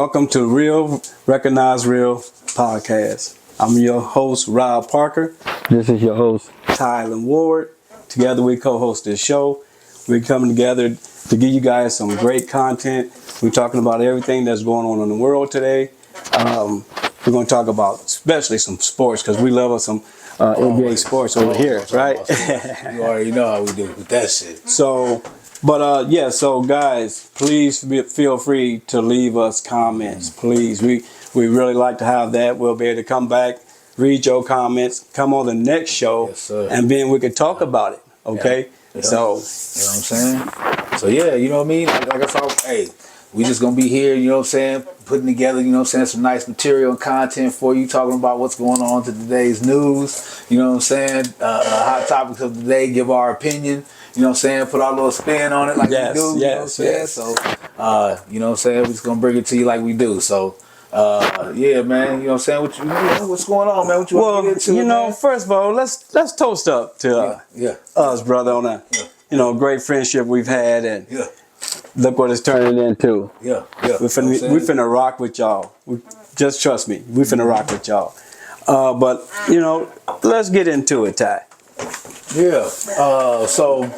Welcome to Real Recognize Real Podcast. I'm your host, Rob Parker. This is your host, Tylan Ward. Together we co-host this show. We're coming together to give you guys some great content. We're talking about everything that's going on in the world today. We're going to talk about especially some sports because we love some NBA sports over here, right? You already know how we do with that shit. So guys, please feel free to leave us comments. Please, we really like to have that. We'll be able to come back, read your comments, come on the next show, yes, sir. And then we can talk about it. Okay, yeah. So you know what I'm saying. So yeah, you know what I mean. Like I said, hey, we just gonna be here. You know what I'm saying, putting together, you know what I'm saying, some nice material and content for you, talking about what's going on to today's news. You know what I'm saying, hot topics of the day. Give our opinion. You know what I'm saying? Put our little spin on it like we do. You know what I'm saying? So, you know what I'm saying? We're just going to bring it to you like we do. So, yeah, man. You know what I'm saying? What's going on, man? What you want to get into, you know, man? first of all, let's toast up to us, brother, on a great friendship we've had, and look what it's turning into. We finna rock with y'all. Just trust me. We finna rock with y'all. But, you know, let's get into it, Ty. So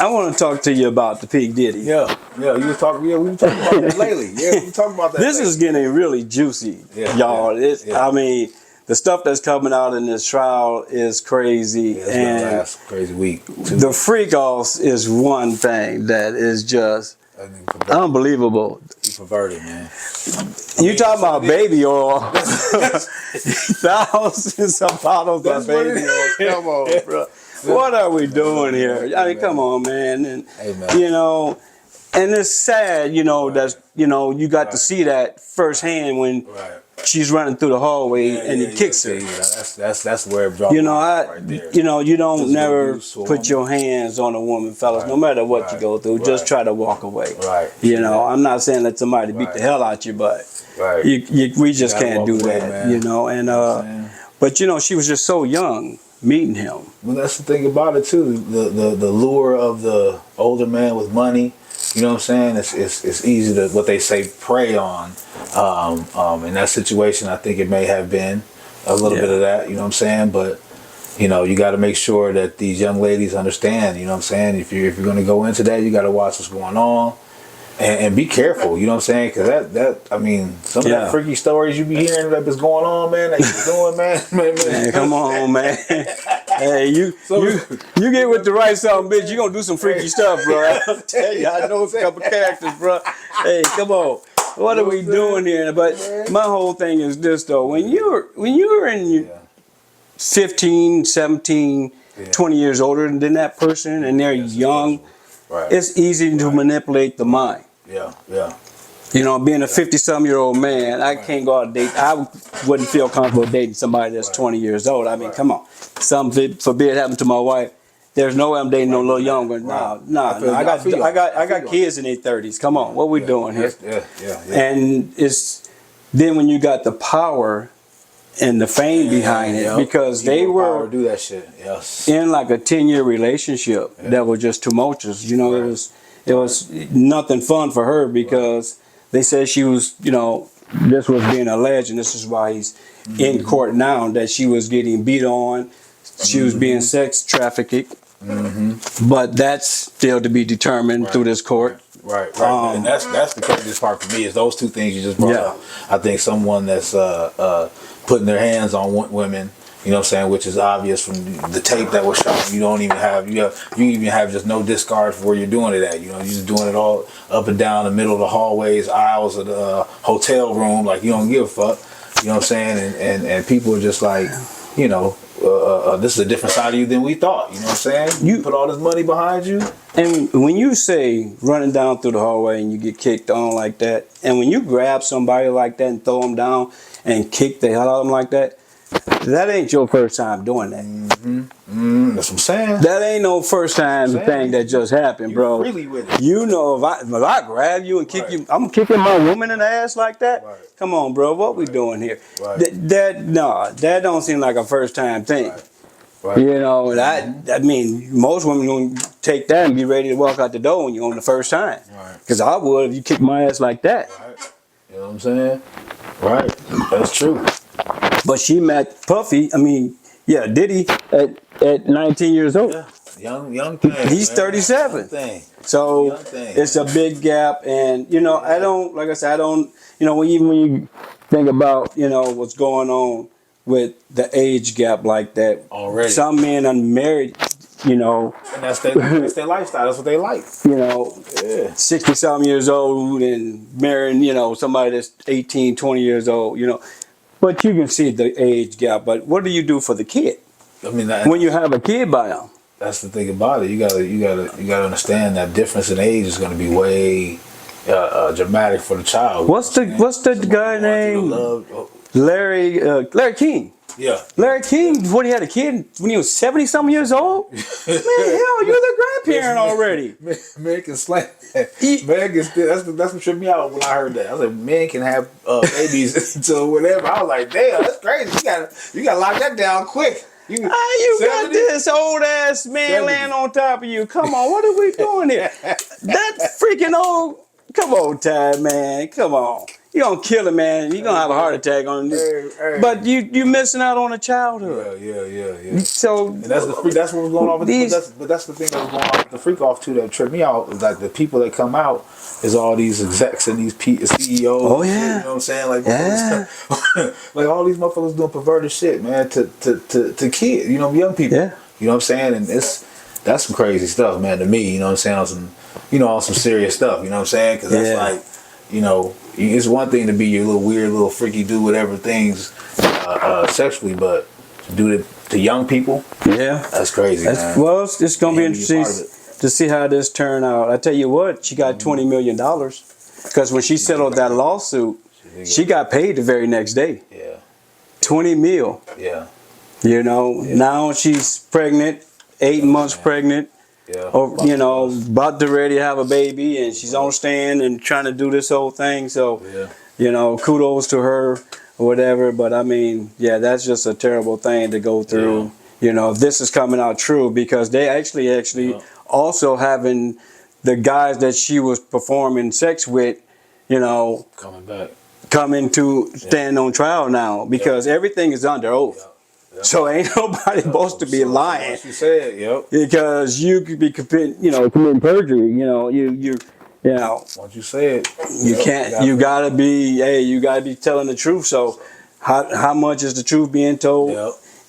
I want to talk to you about the P. Diddy. We were talking about that lately. We talking about that. This is getting really juicy, y'all. I mean, the stuff that's coming out in this trial is crazy, and last crazy week. The freak offs is one thing that is just unbelievable. He perverted, man. You talking about baby oil? Thousands of bottles of baby oil. Come on, bro. What are we doing here? I mean, come on, man. And you know, and it's sad, you know, that you got to see that firsthand when she's running through the hallway and he kicks her. That's where it brought. You know, you don't never put your hands on a woman, fellas. No matter what you go through, just try to walk away. You know, I'm not saying let somebody beat the hell out you, but we just can't do that. Man. You know, and but you know, she was just so young. Meeting him. Well, that's the thing about it too. The lure of the older man with money. You know what I'm saying? It's easy to, what they say, prey on. In that situation, I think it may have been a little bit of that. You know what I'm saying? But you know, you got to make sure that these young ladies understand. You know what I'm saying? If you're going to go into that, you got to watch what's going on. And be careful, you know what I'm saying? Because I mean, some of that freaky stories you be hearing that's going on, man, that you're doing, man. Man, come on, man. Hey, you get with the right something, bitch, you going to do some freaky stuff, bro. I'll tell you, I know a couple characters, bro. Hey, come on. What are we doing here? But my whole thing is this, though. When you're in your 15, 17, 20 years older than that person, and they're young, it's easy to manipulate the mind. You know, being a 50-some-year-old man, I can't go out and date. I wouldn't feel comfortable dating somebody that's 20 years old. I mean, come on. Something forbid happened to my wife. There's no way I'm dating no little younger. No. I got kids in their 30s. Come on, what we doing here? And it's then when you got the power and the fame behind it, because they were do that shit. In like a 10-year relationship that was just tumultuous. You know, it was nothing fun for her because they said she was, you know, this was being alleged, and this is why he's in court now, that she was getting beat on, she was being sex trafficked, but that's still to be determined through this court. And that's the craziest part for me is those two things you just brought up. I think someone that's putting their hands on women, you know what I'm saying, which is obvious from the tape that was shot. You don't even have you even have just no discard for where you're doing it at. You know, you're just doing it all up and down the middle of the hallways, aisles of the hotel room, like you don't give a fuck. You know what I'm saying? And people are just like, you know, this is a different side of you than we thought. You know what I'm saying? You put all this money behind you. And when you say running down through the hallway and you get kicked on like that, and when you grab somebody like that and throw them down and kick the hell out of them like that, that ain't your first time doing that. That's what I'm saying. That ain't no first time thing that just happened, bro. Really with it. You know, if I grab you and kick you, I'm kicking my woman in the ass like that. Come on, bro. What we doing here? That don't seem like a first time thing. You know, I mean, most women gonna take that and be ready to walk out the door when you're on the first time. Because I would if you kicked my ass like that. You know what I'm saying? Right. That's true. But she met Puffy. I mean, yeah, Diddy at 19 years old. Yeah. Young thing. He's man. 37. Young thing. So Young thing. it's a big gap, and I don't, like I said, I don't, even when you think about, what's going on with the age gap like that. Already. Some men unmarried, And that's their lifestyle. That's what they like. 60 something years old and marrying, somebody that's 18, 20 years old, But you can see the age gap. But what do you do for the kid? I mean, when you have a kid by them? That's the thing about it. You gotta understand that difference in age is going to be way dramatic for the child. What's the guy named Larry King? Yeah, Larry King. When he had a kid when he was 70 something years old. Man, hell, you're the grandparent already. Man can slam. Man can still. That's what tripped me out when I heard that. I was like, men can have babies until whatever. I was like, damn, that's crazy. You gotta lock that down quick. You got this old ass man 70. laying on top of you. Come on, what are we doing here? That freaking old. Come on, Ty, man. Come on. You gonna kill him, man. You gonna have a heart attack on this. Hey. But you missing out on a childhood. Yeah. So and that's what was going on. But that's the thing that was going on with the freak off too. That tripped me out is like the people that come out is all these execs and these CEOs. Oh yeah. You know what I'm saying? Like like all these motherfuckers doing perverted shit, man. To kids, young people. Yeah. You know what I'm saying? And that's some crazy stuff, man. To me, you know what I'm saying? On some, on some serious stuff. You know what I'm saying? Because that's like, it's one thing to be your little weird, little freaky, do whatever things sexually, but to do it to young people, that's crazy. Man. Well, it's gonna be interesting to see how this turn out. I tell you what, she got $20 million because when she settled that lawsuit, she got paid the very next day. Yeah, 20 mil. Yeah, now she's pregnant, 8 months pregnant. Yeah, about to ready to have a baby, and she's on stand and trying to do this whole thing. So, kudos to her or whatever. But I mean, that's just a terrible thing to go through. Yeah. If this is coming out true, because they actually also having the guys that she was performing sex with, coming to stand on trial now because everything is under oath. So ain't nobody supposed to be lying. What you said, because you could be committing perjury. What you said. You can't. You gotta be telling the truth. So, how much is the truth being told?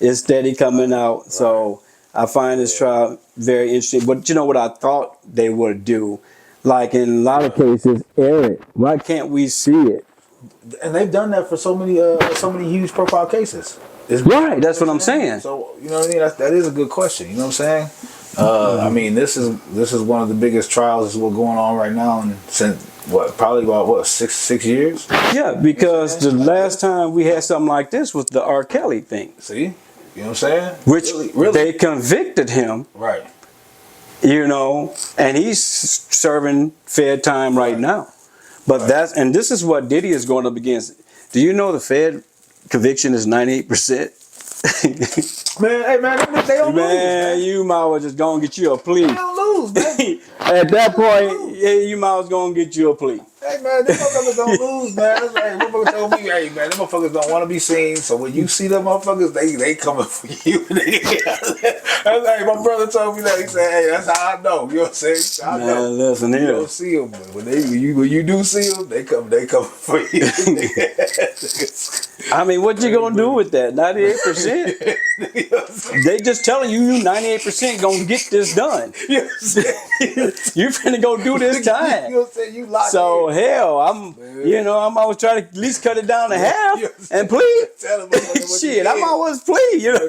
It's steady coming out. Right. So I find this trial very interesting. But you know what I thought they would do, like in a lot of cases, air it. Why can't we see it? And they've done that for so many huge profile cases. Right, that's what I'm saying. So you know what I mean. That is a good question. You know what I'm saying? I mean, this is one of the biggest trials that's what's going on right now, and since probably about 6 years. Yeah, because the last time we had something like this was the R. Kelly thing. See, you know what I'm saying? Which really? They convicted him. Right. And he's serving Fed time right now. But this is what Diddy is going up against. Do you know the Fed conviction is 98%? Man, hey man, they don't lose. Man, you might well just go and get you a plea. They don't lose, man. At that point, you might as well go and get you a plea. Hey man, them motherfuckers don't lose, man. That's like motherfuckers told me, hey man, them motherfuckers don't want to be seen. So when you see them motherfuckers, they coming for you. That's like my brother told me that. He said, hey, that's how I know. You know what I'm saying? I know. Listen here. You don't see them, but when you do see them, they come for you. I mean, what you gonna do with that? 98%. They just telling you 98% gonna get this done. You finna go do this time. You locked so in. Hell, I'm always trying to at least cut it down to half and plead. Shit, I'm always plead. You better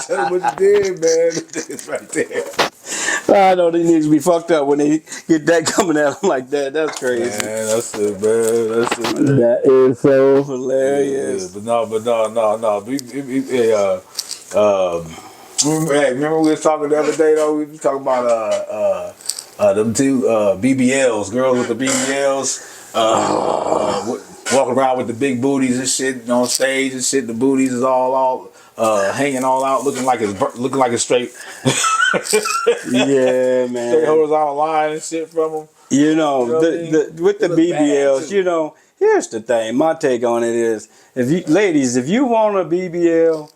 tell them what you did, man. It's right there. I know they need to be fucked up when they get that coming at them like that. That's crazy. Man, that's it, man. That's it. Man. That is so hilarious. Yeah, but no. Remember we was talking the other day though. We was talking about them two BBLs, girls with the BBLs, walking around with the big booties and shit on stage and shit. The booties is all hanging all out, looking like it's straight. Yeah, man. Straight horizontal line and shit from them. You know, with the Look bad, BBLs, too. you know, here's the thing. My take on it is, ladies, if you want a BBL,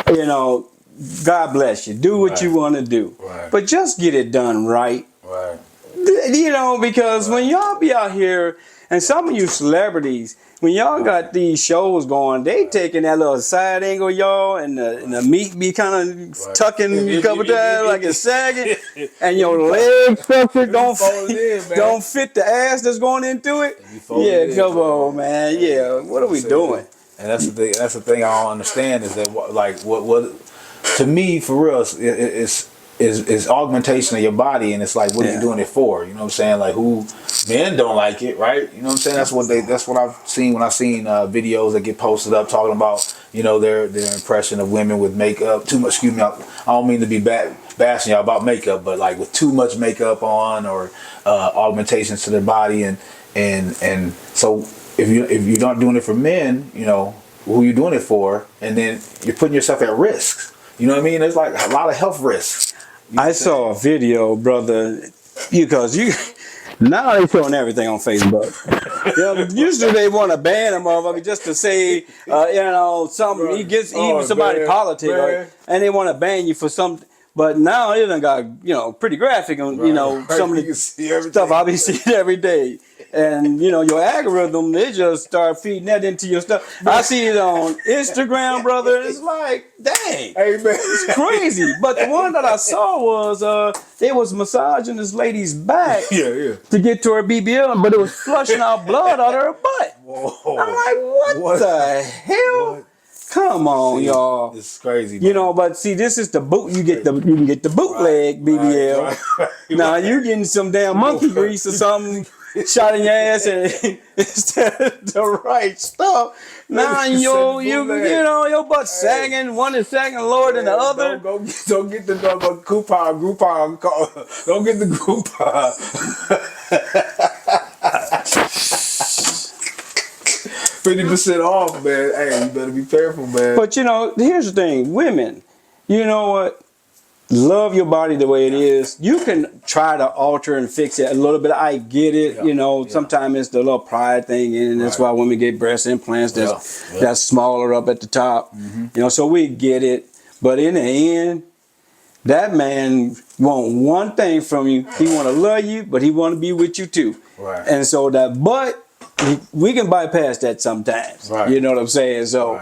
you know, God bless you. Do what you want to do, but just get it done right. Right. You know, because when y'all be out here, and some of you celebrities, when y'all got these shows going, they taking that little side angle, y'all, and the meat be kind of tucking a couple times, like it's sagging, and your leg structure don't fit the ass that's going into it. Yeah, come on, man. Yeah, what are we doing? And that's the thing. That's the thing I don't understand is that what to me for real is augmentation of your body, and it's like what are you doing it for? You know what I'm saying? Like who men don't like it, right? You know what I'm saying? That's what I've seen when I've seen videos that get posted up talking about their impression of women with makeup too much. Excuse me, I don't mean to be bashing y'all about makeup, but like with too much makeup on or augmentations to their body, and so if you're not doing it for men, who you doing it for, and then you're putting yourself at risk. You know what I mean? There's like a lot of health risks. I saw a video, brother, because now they showing everything on Facebook. Usually they want to ban a motherfucker just to say, something. He gets even somebody politic, and they want to ban you for something. But now it done got pretty graphic on some of the stuff I be seeing every day. And your algorithm, they just start feeding that into your stuff. I see it on Instagram, brother. It's like, dang, it's crazy. But the one that I saw was they was massaging this lady's back to get to her BBL, but it was flushing out blood out of her butt. Whoa. I'm like, what the hell? What? Come on, y'all. This is crazy, man. But see, this is the boot. You can get the bootleg BBL. Now you getting some damn monkey grease or something shot in your ass, and instead of the right stuff. Now your butt sagging. One is sagging lower than the other. Don't get the Groupon. Don't get the Groupon. 50% off, man. Hey, you better be careful, man. But here's the thing, women. You know what? Love your body the way it is. You can try to alter and fix it a little bit. I get it. Sometimes it's the little pride thing, and that's why women get breast implants that's smaller up at the top. Mm-hmm. So we get it. But in the end, that man want one thing from you. He want to love you, but he want to be with you too. Right. And so that butt, we can bypass that sometimes. Right. You know what I'm saying? So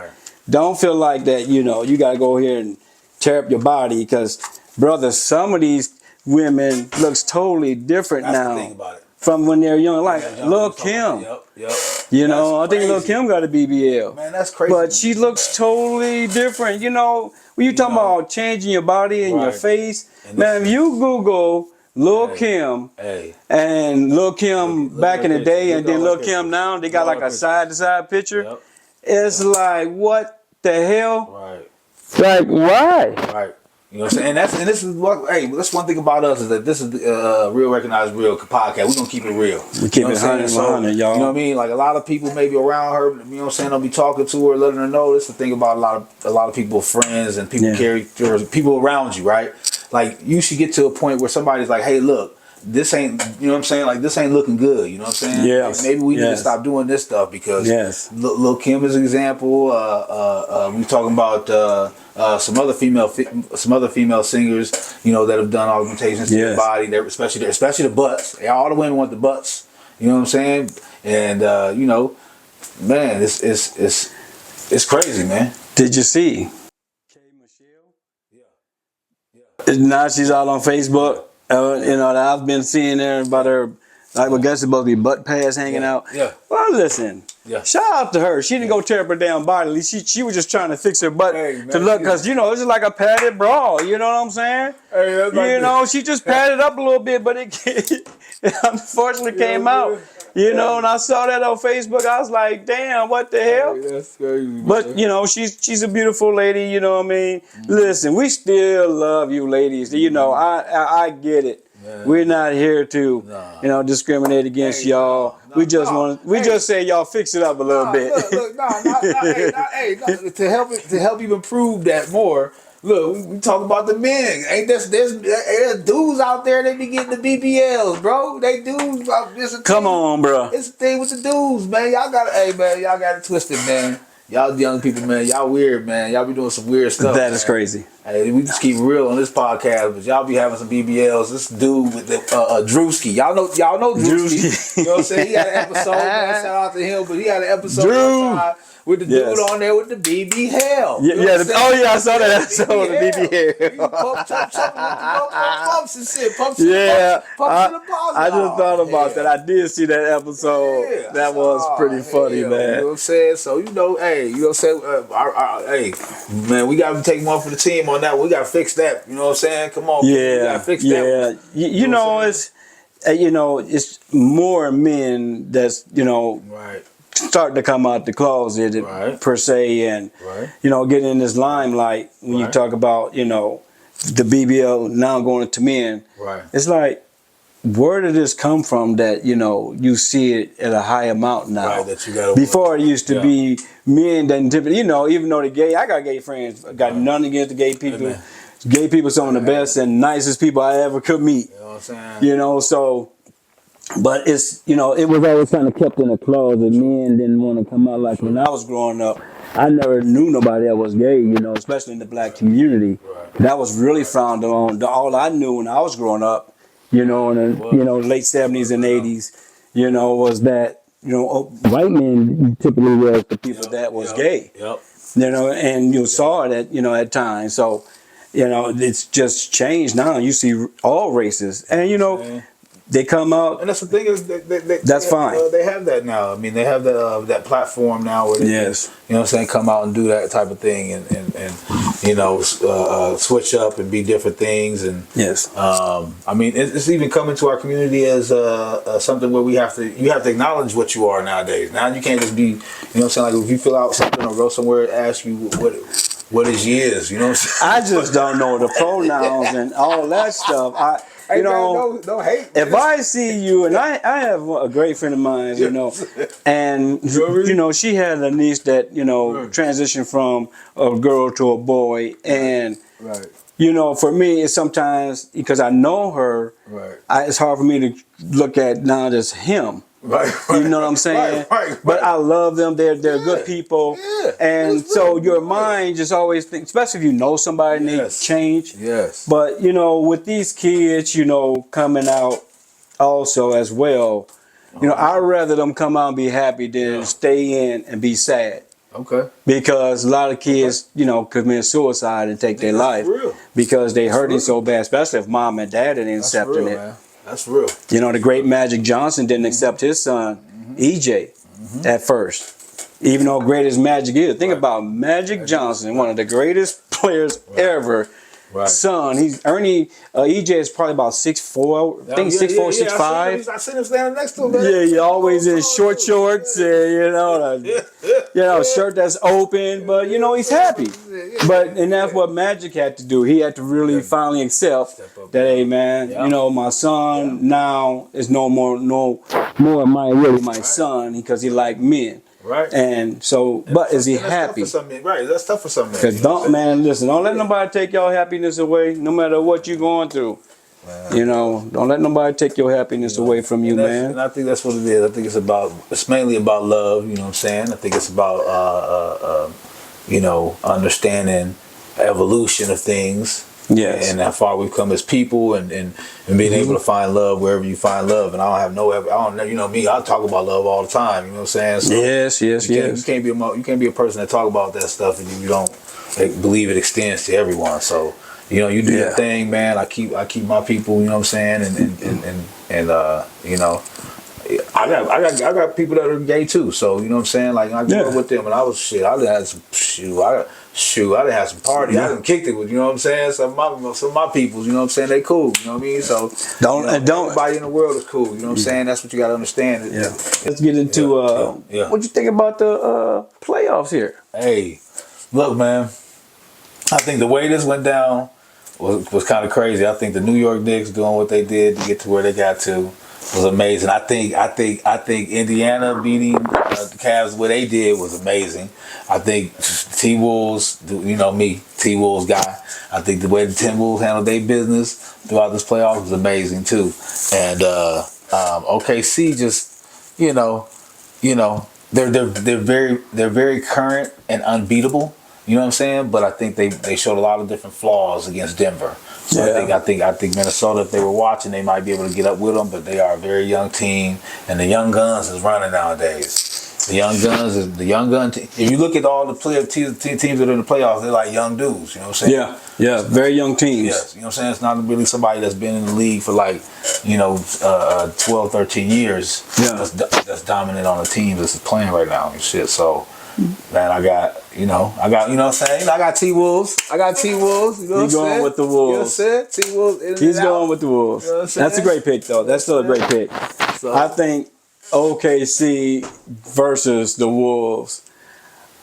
don't feel like that, you got to go here and tear up your body because, brother, some of these women looks totally different now the thing about it. From when they're young. Like Lil' Kim. Yep. I think Lil' Kim got a BBL. Man, that's crazy. But she looks totally different. When you talking about changing your body and your face, man, if you Google Lil' Kim and Lil' Kim back in the day and then Lil' Kim now, they got like a side-to-side picture. Yep. It's like, what the hell? Right. Like, why? Right. You know what I'm saying? And this is what, that's one thing about us is that this is Real Recognized Real podcast. We're going to keep it real. We keep it 100, y'all. You know what I mean? Like a lot of people maybe around her, you know what I'm saying, they'll be talking to her, letting her know. This is the thing about a lot of people, friends and people people around you, right? Like you should get to a point where somebody's like, hey, look, this ain't, you know what I'm saying? Like this ain't looking good. You know what I'm saying? Yeah. Like, maybe we need to stop doing this stuff because Lil' Kim is an example. We talking about some other female singers, that have done augmentations to their body. Especially the butts. All the women want the butts. You know what I'm saying? And man, it's crazy, man. Did you see? Now she's all on Facebook. I've been seeing her about her, I guess it's supposed to be butt pads hanging out. Yeah. Well, listen. Yeah. Shout out to her. She didn't go tear up her damn body. She was just trying to fix her butt to look, because it's just like a padded bra. You know what I'm saying? Hey, like she just padded up a little bit, but it unfortunately came out. And I saw that on Facebook. I was like, damn, what the hell? Hey, that's crazy. But, she's a beautiful lady, you know what I mean? Mm-hmm. Listen, we still love you ladies. I get it. Yeah. We're not here to, discriminate against y'all. We just say y'all fix it up a little bit. To help even prove that more, Look, we talk about the men. Ain't there's dudes out there that be getting the BBLs, bro. They do. Come on, bro. It's a thing with the dudes, man. Y'all got it twisted, man. Y'all young people, man. Y'all weird, man. Y'all be doing some weird stuff. That is crazy. Hey, we just keep it real on this podcast, but y'all be having some BBLs. This dude with the Drewski. Y'all know Drewski. You know what I'm saying? He had an episode. Man, shout out to him, but he had an episode with the dude on there with the BB hell. Yeah, I saw that episode with the BB hell. Pumps and shit. Pumps Yeah, pumps in the balls. I just thought about that. I did see that episode. Yeah. That was pretty funny, man. You know what I'm saying? So, hey, you know what I'm saying? Hey, man, we got to take one for the team on that. We got to fix that. You know what I'm saying? Come on. Yeah. We got to fix that. You know, it's more men that's, right. starting to come out the closet per se, and getting in this limelight when you talk about the BBL now going to men. Right. It's like, where did this come from that you see it at a high amount now? Right, that you gotta Before it used to be men that typically, even though the gay, I got gay friends, I got nothing against the gay people. Amen. Gay people, some of the best and nicest people I ever could meet. You know what I'm saying? So. But it's, it was always kind of kept in a closet. Men didn't want to come out. Like when I was growing up, I never knew nobody that was gay, especially in the black community. Right. That was really frowned on. All I knew when I was growing up, in the late 70s and 80s, was that, white men typically was the people that was gay. Yep. And you saw it at times. So, it's just changed now. You see all races. And, they come out, and that's the thing is that's fine. They have that now. I mean, they have that platform now where they can, come out and do that type of thing and switch up and be different things. And I mean, it's even coming to our community as something where you have to acknowledge what you are nowadays. Now you can't just be, like if you fill out something or go somewhere and ask you what is years, you know what I'm saying? I just don't know the pronouns and all that stuff. Don't hate. If I see you, and I have a great friend of mine, and she had a niece that transitioned from a girl to a boy, and for me, it's sometimes because I know her, it's hard for me to look at now just him. Right. You know what I'm saying? Right. But I love them. They're good people. Yeah. And so your mind just always thinks, especially if you know somebody and they change. Yes. But, with these kids, coming out also as well, I'd rather them come out and be happy than stay in and be sad. Okay. Because a lot of kids, commit suicide and take their life because they hurting so bad, especially if mom and dad ain't accepting it. Man. That's real. The great Magic Johnson didn't accept his son, EJ, at first. Even though great as Magic is. Think about Magic Johnson, one of the greatest players ever. Son, EJ is probably about 6'4", I think 6'4", 6'5". I seen him standing next to him. Man. He always in short shorts and shirt that's open, but he's happy. And that's what Magic had to do. He had to really finally accept that, hey man, my son now is no more my son because he like men. Right. And so, but is he happy? That's tough for some men. Because don't let nobody take your happiness away, no matter what you're going through. Don't let nobody take your happiness away from you, man. And I think that's what it is. I think it's mainly about love, you know what I'm saying? I think it's about, understanding evolution of things. Yes. And how far we've come as people and being able to find love wherever you find love. And I don't me, I talk about love all the time, you know what I'm saying? So yes. You can't be a person that talk about that stuff and you don't believe it extends to everyone. So, you do your thing, man. I keep my people, you know what I'm saying? And I got people that are gay too. So, you know what I'm saying? Like I grew up with them and I done had some parties. I done kicked it with, you know what I'm saying? Some of my peoples, you know what I'm saying? They cool, you know what I mean? So don't everybody in the world is cool, you know what I'm saying? That's what you gotta understand. Yeah. Let's get into what you think about the playoffs here? Hey, look, man. I think the way this went down was kind of crazy. I think the New York Knicks doing what they did to get to where they got to. was amazing. I think Indiana beating the Cavs what they did was amazing. I think T-Wolves, you know me, T-Wolves guy. I think the way the Timberwolves handled their business throughout this playoff was amazing too. And OKC just, they're very current and unbeatable. You know what I'm saying? But I think they showed a lot of different flaws against Denver. So yeah. I think Minnesota, if they were watching, they might be able to get up with them. But they are a very young team, and the young guns is running nowadays. The young gun team. If you look at all the teams that are in the playoffs, they're like young dudes. You know what I'm saying? Yeah, very young teams. Yes, you know what I'm saying? It's not really somebody that's been in the league for 12, 13 years. Yeah, that's dominant on the team that's playing right now and shit. So. Man, I got, you know what I'm saying? I got T-Wolves. You know what I'm saying? Going with the Wolves. You know what I'm saying? T-Wolves. He's going with the Wolves. You know that's a great pick, though. That's still a great pick. So, I think OKC versus the Wolves,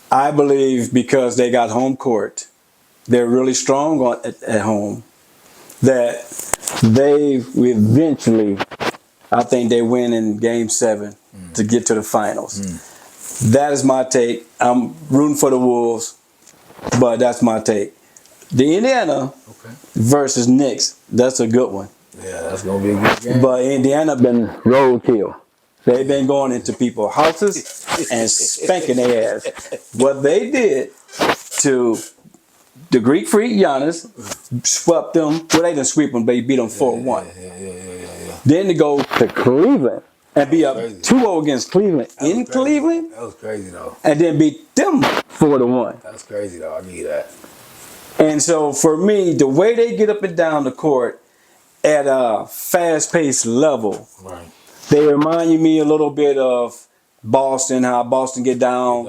I believe because they got home court, they're really strong at home, that they eventually, I think they win in Game 7 to get to the finals. That is my take. I'm rooting for the Wolves, but that's my take. The Indiana versus Knicks, that's a good one. Yeah, that's going to be a good game. But Indiana been roadkill. They've been going into people's houses and spanking their ass. What they did to the Greek freak Giannis, swept them. Well, they didn't sweep them, but they beat them 4-1. Yeah. Then to go to Cleveland. And be up 2-0 against Cleveland in Cleveland. That was crazy, though. And then beat them 4-1. That's crazy, though. I need that. And so for me, the way they get up and down the court at a fast-paced level, right. They remind me a little bit of Boston, how Boston get down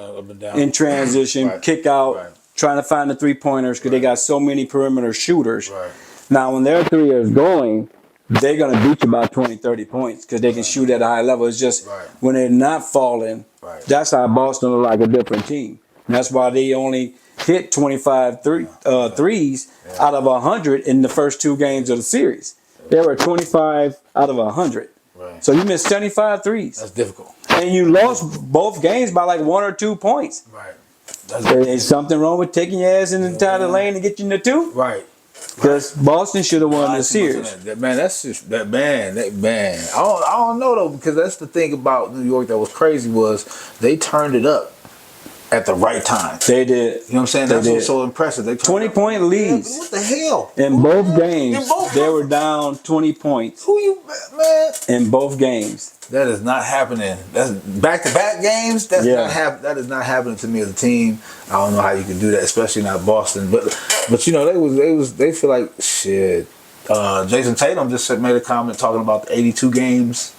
in transition, right. kick out, trying to find the three-pointers because they got so many perimeter shooters. Right. Now, when their three is going, they're going to beat you by 20, 30 points because they can shoot at a high level. It's just when they're not falling, that's how Boston look like a different team. And that's why they only hit 25 threes out of 100 in the first 2 games of the series. They were 25 out of 100. Right. So you missed 75 threes. That's difficult. And you lost both games by like 1 or 2 points. Right. There's something wrong with taking your ass in the entire lane and get you in the 2? Right. Because Boston should have won the series. That's just that man. I don't know though, because that's the thing about New York that was crazy was they turned it up at the right time. They did. You know what I'm saying? That's what's so impressive. They 20-point leads. What the hell? In both games, they were down 20 points. Who you, man? In both games. That is not happening. That's back-to-back games. That is not happening to me as a team. I don't know how you can do that, especially not Boston. But you know they feel like shit. Jason Tatum just made a comment talking about the 82 games.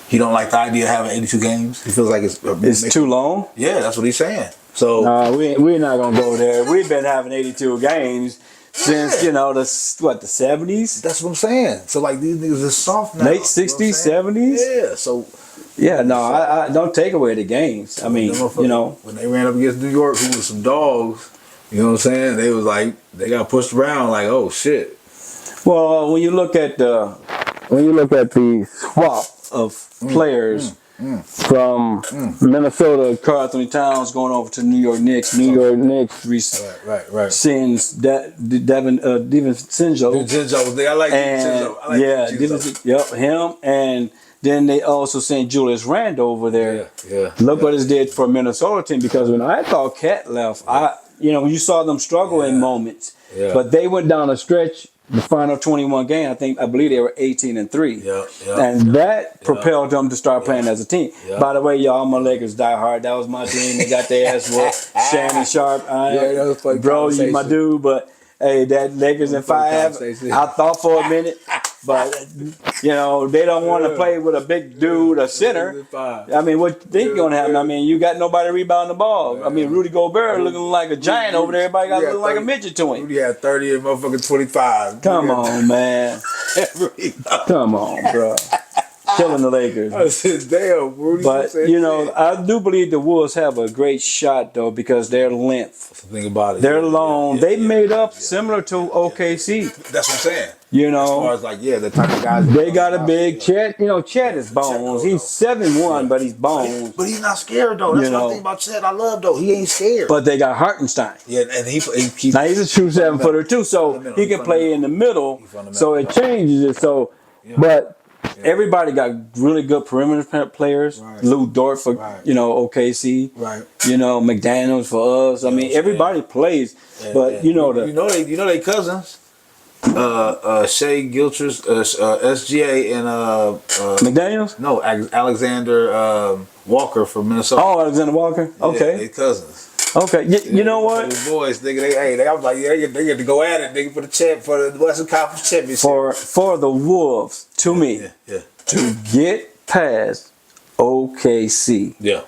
He don't like the idea of having 82 games. He feels like it's too long. Yeah, that's what he's saying. So we're not gonna go there. We've been having 82 games. Since, the 70s? That's what I'm saying. So, like, these niggas are soft now. Late 60s, 70s? Yeah, so... Yeah, no, I don't take away the games. I mean, when they ran up against New York, who was some dogs, you know what I'm saying? They was like, they got pushed around like, oh, shit. Well, when you look at the swap of players... From Minnesota, Karl Anthony Towns going over to New York Knicks. New York Knicks sends Devin Sinjo. I like Sinjo. Him. And then they also sent Julius Randle over there. Look what it did for Minnesota team, because when I thought Cat left, you saw them struggle in moments. But they went down a stretch. The final 21 game, I believe they were 18-3, and that propelled them to start playing as a team. By the way, y'all, I'm a Lakers diehard. That was my team. They got their ass whooped. Shannon Sharp, that was funny, bro, you my dude. But hey, that Lakers in 5. I thought for a minute, but they don't want to play with a big dude, a center. I mean, what think gonna happen? I mean, you got nobody rebounding the ball. I mean, Rudy Gobert looking like a giant over there. Everybody got looking like a midget to him. Rudy had 30 and motherfucking 25. Come on, man. Come on, bro. killing the Lakers. I said, damn, Rudy. But, you know, I do believe the Wolves have a great shot, though, because their length. Think about it. They're long. They made up similar to OKC. That's what I'm saying. You know, as far as like, the type of guys. They got a big Chet. You know, Chet is bones. He's 7'1", but he's bones. But he's not scared though. That's one thing about Chet I love though. He ain't scared. But they got Hartenstein. Yeah, and he keeps. Now he's a true 7-footer too, so he can play in the middle. So it changes it. So, but everybody got really good perimeter players. Right. Lou Dort for you know OKC. Right. You know McDaniels for us. I mean everybody plays, but you know they cousins. Shea Gilchrist, SGA, and McDaniels. No, Alexander Walker from Minnesota. Oh, Alexander Walker. Okay, they cousins. Okay, you know what? Those boys, nigga, I was like, they get to go at it, nigga, for the Western Conference Championship. For the Wolves, to me, to get past OKC. Yeah.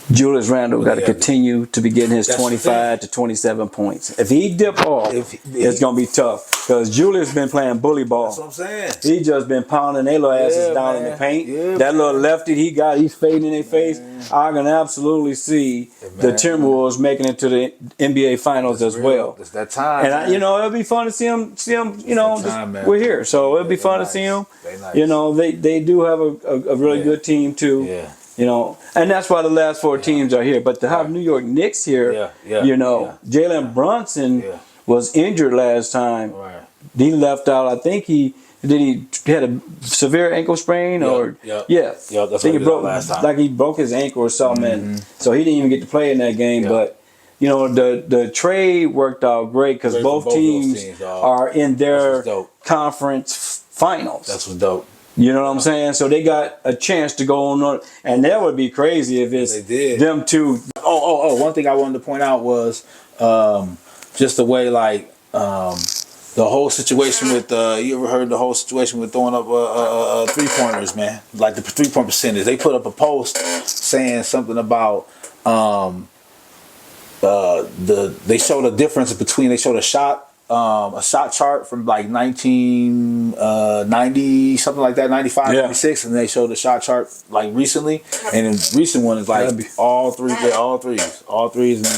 Julius Randle got to continue to be getting his 25 to 27 points. If he dip off, it's going to be tough because Julius been playing bully ball. That's what I'm saying. He just been pounding their little asses down in the paint. That little lefty he's fading in their face. I can absolutely see the Timberwolves making it to the NBA Finals as well. It's that time. And it'll be fun to see him. You know, we're here, so it'll be fun to see him. You know, they do have a really good team too. Yeah. You know, and that's why the last four teams are here. But to have New York Knicks here, Jalen Brunson was injured last time. Right. He left out. I think he had a severe ankle sprain or that's what he broke last time. Like he broke his ankle or something, and so he didn't even get to play in that game. But you know, the trade worked out great because both teams are in their conference finals. That's what's dope. You know what I'm saying? So they got a chance to go on, and that would be crazy if it's them two. One thing I wanted to point out was just the way like the whole situation with you ever heard the whole situation with throwing up 3-pointers, man? Like the 3-point percentage. They put up a post saying something about they showed a difference between a shot chart from like 1990 something like that, 95, 96, and they showed a shot chart like recently, and the recent one is like all threes and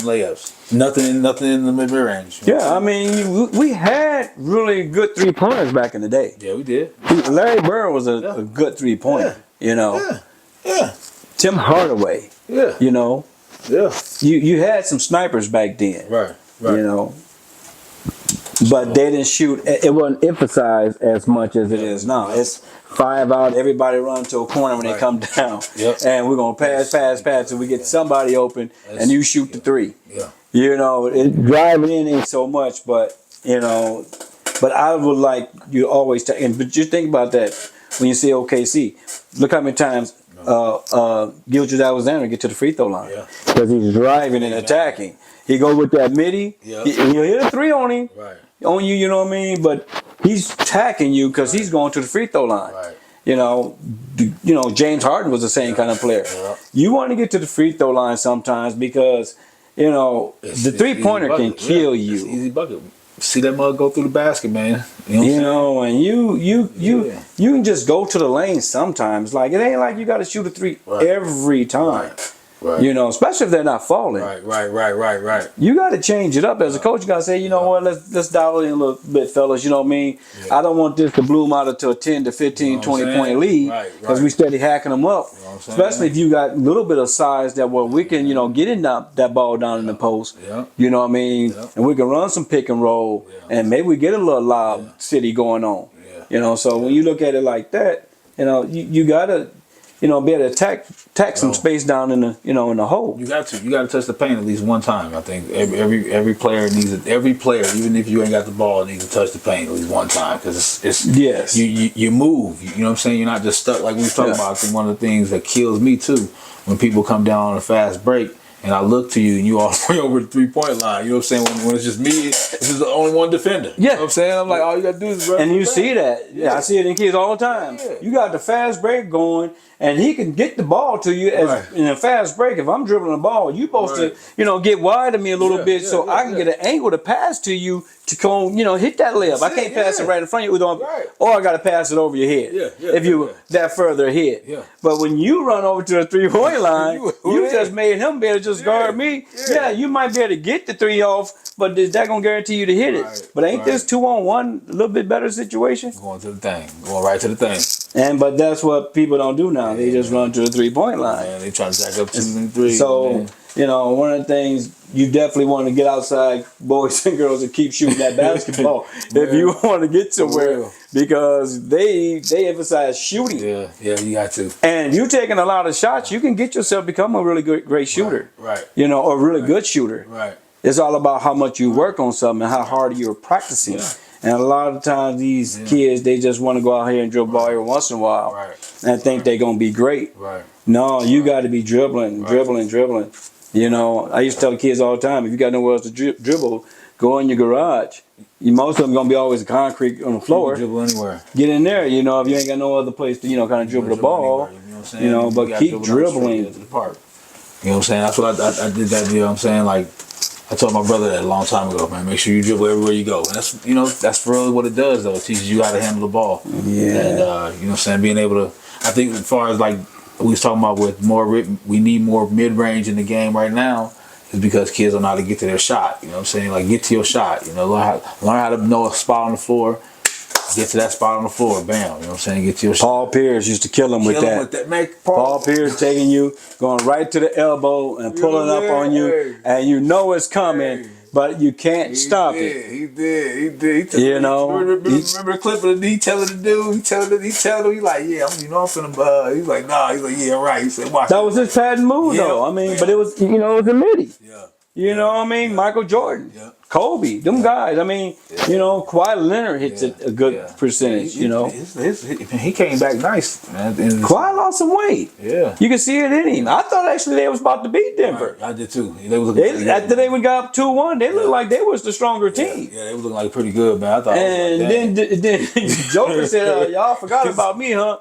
layups. Nothing in the mid range. Yeah, I mean we had really good 3-pointers back in the day. Yeah, we did. Larry Bird was a good 3-pointer. You know. Yeah. Tim Hardaway. Yeah. You know. Yeah. You had some snipers back then. Right. You know. But they didn't shoot. It wasn't emphasized as much as it is now. It's 5 out. Everybody run to a corner when they come down, and we're gonna pass till we get somebody open, and you shoot the 3. Yeah. You know, driving in ain't so much, but you know, but I would like you always but just think about that when you see OKC. Look how many times Gilgeous Alexander get to the free throw line because he's driving and attacking. He go with that midi. He'll hit a 3 on him. Right. On you, you know what I mean? But he's attacking you because he's going to the free throw line. Right. You know, James Harden was the same kind of player. Yeah. You want to get to the free throw line sometimes because, you know, the 3-pointer can kill you. It's easy bucket. See that mug go through the basket, man. You know, and you can just go to the lane sometimes. Like, it ain't like you got to shoot a 3 every time. Right. You know, especially if they're not falling. Right. You got to change it up as a coach. You got to say, you know what, let's dial it in a little bit, fellas. You know what I mean? Yeah. I don't want this to bloom out into a 10 to 15, 20-point lead because we steady hacking them up. You know especially if you got a little bit of size that we can, you know, get in that ball down in the post. Yeah. You know what I mean? Yeah. And we can run some pick and roll, and maybe we get a little lob city going on. Yeah. You know, so when you look at it like that, you know, you got to, you know, be able to attack some space down in the, you know, in the hole. You got to touch the paint at least one time. I think every player needs it. Every player, even if you ain't got the ball, needs to touch the paint at least one time because it's you move. You know what I'm saying? You're not just stuck like we was talking about. I think one of the things that kills me too when people come down on a fast break. And I look to you, and you all the way over the 3-point line. You know what I'm saying? When it's just me, this is the only one defender. Yeah. You know what I'm saying? I'm like, all you got to do is run. And you see that. Yeah, I see it in kids all the time. Yeah. You got the fast break going, and he can get the ball to you as in a fast break. If I'm dribbling the ball, you supposed to, get wide of me a little bit so I can get an angle to pass to you to come, hit that layup. I can't pass it right in front of you, or I got to pass it over your head if you that further ahead. Yeah. But when you run over to the 3-point line, you just made him be able to just guard me. Yeah, you might be able to get the 3 off, but is that going to guarantee you to hit it? But ain't this 2-on-1 a little bit better situation? Going to the thing. Going right to the thing. But that's what people don't do now. They just run to the 3-point line. Man, they try to jack up 2 and 3. So, one of the things you definitely want to get outside, boys and girls, and keep shooting that basketball if you want to get somewhere, because they emphasize shooting. Yeah, you got to. And you taking a lot of shots, you can get yourself become a really great shooter. Right. Or a really good shooter. Right. It's all about how much you work on something and how hard you're practicing. Yeah. And a lot of times these kids, they just want to go out here and dribble ball every once in a while and think they're going to be great. Right. No, you got to be dribbling. I used to tell the kids all the time, if you got nowhere else to dribble, go in your garage. Most of them going to be always concrete on the floor. Dribble anywhere. Get in there, if you ain't got no other place to, kind of dribble the ball. Anywhere, but keep dribbling. To the park. You know what I'm saying? That's what I did that, you know what I'm saying? Like, I told my brother that a long time ago, man. Make sure you dribble everywhere you go. And that's really what it does, though. It teaches you how to handle the ball. Yeah. And, you know what I'm saying? Being able to, I think as far as like we was talking about with we need more mid-range in the game right now is because kids don't know how to get to their shot. You know what I'm saying? Like, get to your shot. Learn how to know a spot on the floor. Get to that spot on the floor, bam. You know what I'm saying? Get to your shot. Paul Pierce used to kill him with that. Man, Paul Pierce taking you, going right to the elbow and pulling up on you, and you know it's coming, but you can't stop it. He did. Remember the clip of he telling the dude, he telling him, he like, I'm finna, he's like, nah, he's like, yeah, right. He said, watch that was his patent move, though. I mean, but it was, it was a midi. Yeah. You know what I mean? Michael Jordan. Yeah. Kobe, them guys. I mean, Kawhi Leonard hits a good percentage. He came back nice, man. Kawhi lost some weight. Yeah, you can see it in him. I thought actually they was about to beat Denver. Right. I did too. After they got up 2-1, they looked like they was the stronger team. Yeah, they was looking like pretty good, man. I thought. And then Joker said, "Y'all forgot about me, huh?"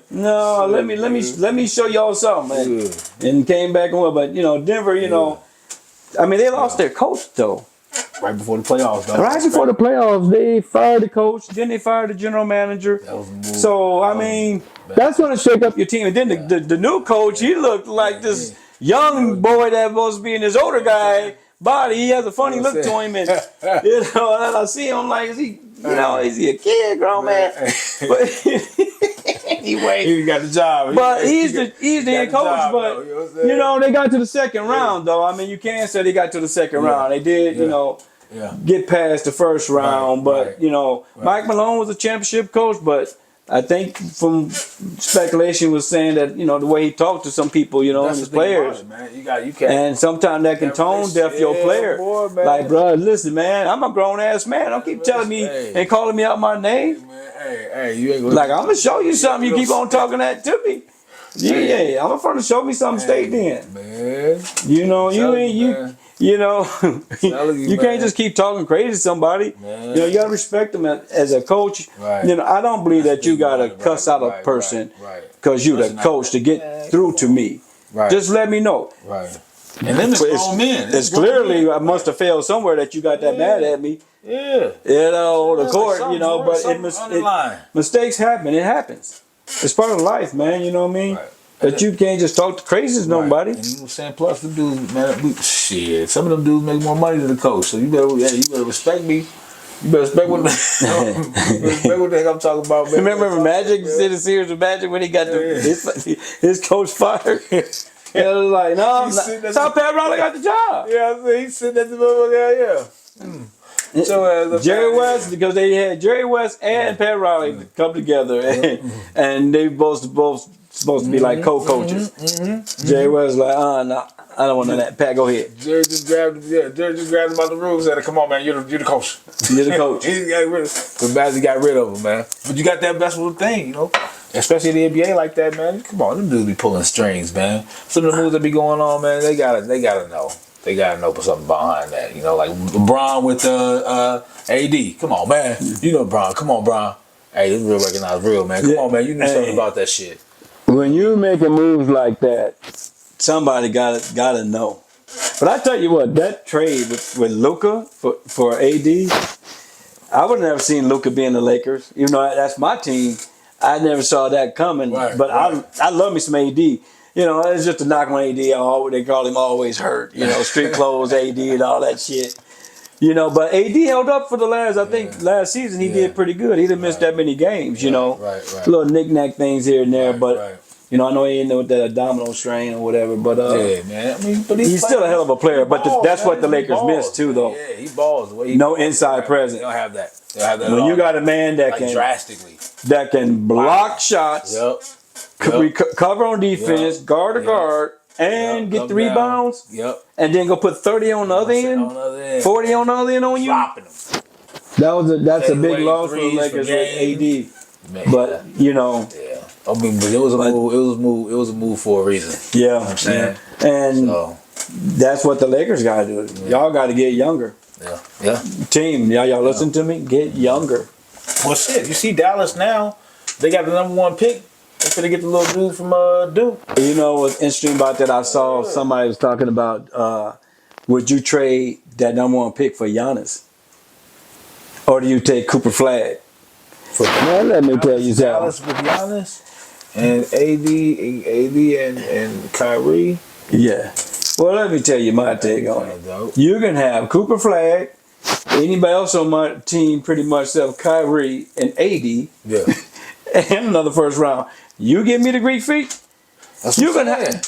No, let me show y'all something, man. And came back on, but Denver, I mean, they lost their coach though. Right before the playoffs, though. Right before the playoffs, they fired the coach. Then they fired the general manager. So, I mean, that's going to shake up your team. And then the new coach, he looked like this young boy that was supposed to be in his older guy body. He has a funny look to him. And, and I see him like, is he a kid, grown man? But anyway. He got the job. But he's the head coach. But, they got to the second round, though. I mean, you can't say they got to the second round. They did, get past the first round. But, Mike Malone was a championship coach. But I think from speculation was saying that, the way he talked to some people, and his players. Man. You can't. And sometimes that can tone deaf your player. Like, bro, listen, man, I'm a grown-ass man. Don't keep telling me and calling me out my name. Hey, you ain't gonna like, I'm going to show you something. You keep on talking that to me. Yeah, I'm going to show me something. Stay then. Man. You can't just keep talking crazy to somebody. Man. You got to respect them as a coach. Right. I don't believe that you got to cuss out a person because you're the coach to get through to me. Right. Just let me know. Right. And then it's men. It's clearly I must have failed somewhere that you got that mad at me. Yeah. The court, mistakes happen. It happens. It's part of life, man. You know what I mean? Right. But you can't just talk to crazy to nobody. And you know what I'm saying? Plus, them dudes, man, some of them dudes make more money than the coach. So you better respect me. You better respect what the heck I'm talking about, man. Remember Magic? You see the series of Magic when he got his coach fired? It was like, no, that's how Pat Riley got the job. Yeah, he's sitting at the motherfucker, So, Jerry West, because they had Jerry West and Pat Riley come together, and they both supposed to be like co-coaches. Jerry West was like, no, I don't want none of that. Pat, go ahead. Jerry just grabbed him out the room and said, come on, man, you're the coach. You're the coach. He got rid of him. So Bazzi got rid of him, man. But you got that best little thing, Especially in the NBA like that, man. Come on, them dudes be pulling strings, man. Some of the moves that be going on, man, they gotta know. They gotta know something behind that, like LeBron with AD. Come on, man. LeBron. Come on, Bron. Hey, this is real recognized real, man. Come on, man. You know something about that shit. when you making moves like that, somebody gotta know. But I tell you what, that trade with Luka for AD, I would have never seen Luka be in the Lakers. Even though that's my team, I never saw that coming. Right, but right. I love me some AD. You know, it's just a knock on AD. They call him always hurt. You know, street clothes AD and all that shit. You know, but AD held up for the last season he did pretty good. He didn't miss that many games, you know. Right. Little knick-knack things here and there, but right. you know, I know he ain't with that abdominal strain or whatever, but Yeah, man. I mean, but he's still a hell of a player. But that's what the Lakers miss too, though. Yeah, he balls. The way he no balls, inside presence. They don't have that. They don't have that. When you got a man that can drastically block shots, cover on defense, guard to guard, and get the rebounds, and then go put 30 on the other end, 40 on the other end on you. That's a big loss for the Lakers with AD. Man, but you know, I mean, but it was a move. It was a move for a reason. Yeah, you know what I'm saying, and that's what the Lakers got to do. Y'all got to get younger. Yeah. Team, y'all listen to me. Get younger. Well, shit. You see Dallas now. They got the #1 pick. They're gonna get the little dude from Duke. You know what's interesting about that? I saw somebody was talking about would you trade that #1 pick for Giannis, or do you take Cooper Flag? Man, let me tell you something. Dallas with Giannis and AD and Kyrie. Yeah. Well, let me tell you my take on it. You can have Cooper Flag. Anybody else on my team pretty much have Kyrie and AD. Yeah. And another first round. You give me the Greek Freak. You can have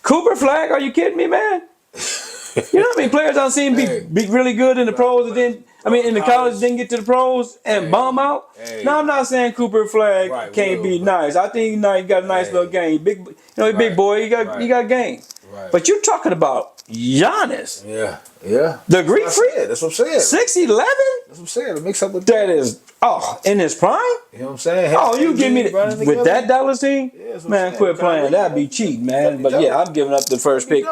Cooper Flag. Are you kidding me, man? You know how many players I've seen be really good in the pros and then in the college didn't get to the pros and bomb out. Now I'm not saying Cooper Flag can't be nice. I think he got a nice little game. Big boy. He got game. Right. But you're talking about Giannis. Yeah. The Greek Freak. That's what I'm saying. 6'11". That's what I'm saying. It mix up with that is in his prime. You know what I'm saying? You give me with that Dallas team, man. Quit playing. That'd be cheating, man. But yeah, I'm giving up the first pick